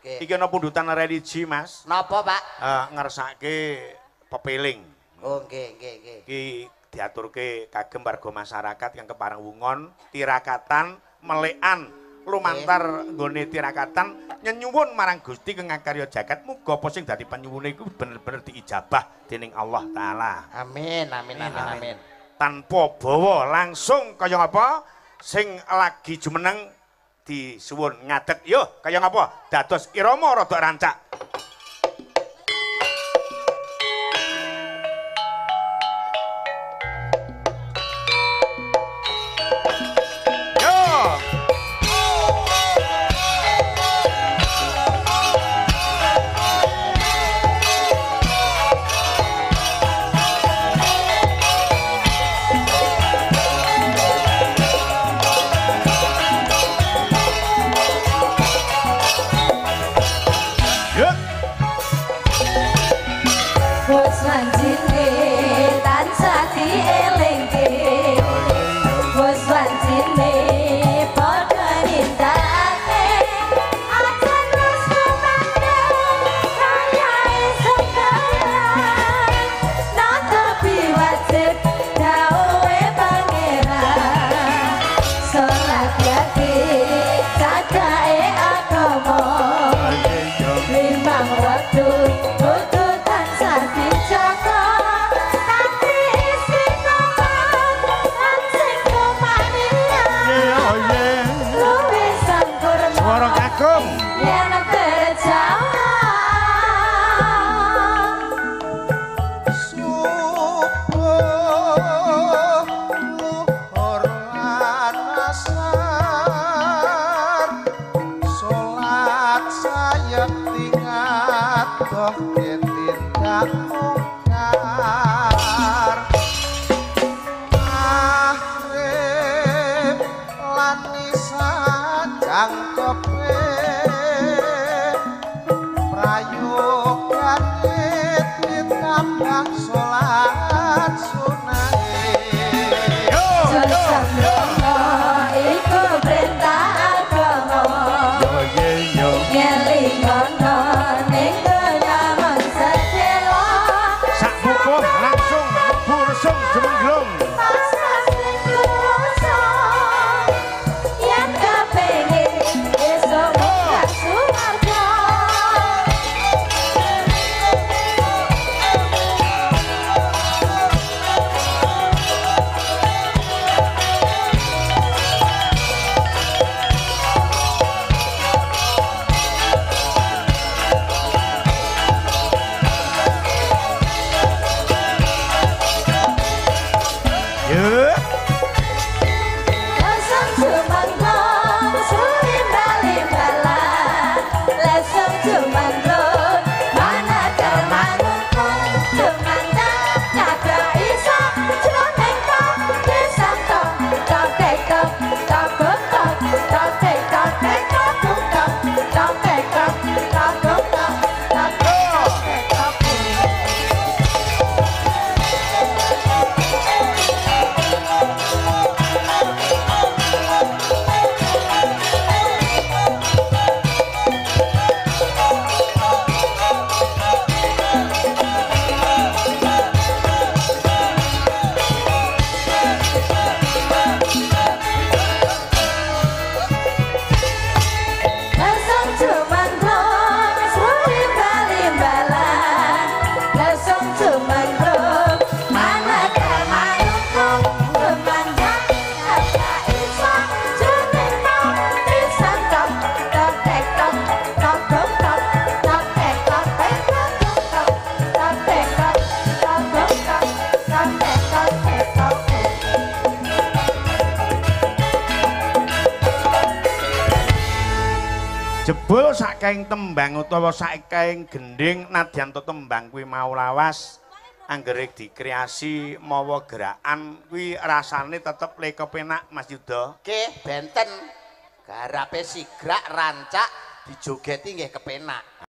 Iki ana pundutan religi, Mas. Napa, Pak? Ngersake pepeling. Oh, nggih. Iki diaturke kagem warga masyarakat yang kepareng wungon, tirakatan, melekan, lumantar nggone tirakatan nyenyuwun marang Gusti Kang Karya Jagat muga apa sing dadi penyuwune iku bener-bener diijabah dening Allah taala. Amin. Tanpa bawa langsung kaya ngapa sing lagi jumeneng disuwun ngadeg yo kaya ngapa dados irama rada rancak. Jebul saking tembang utawa saking gending nadyan tembang kuwi mau lawas anggere dikreasi mawa gerakan kuwi rasane tetep le kepenak Mas Yuda. Nggih, benten. Garape sigrak rancak dijogeti nggih kepenak.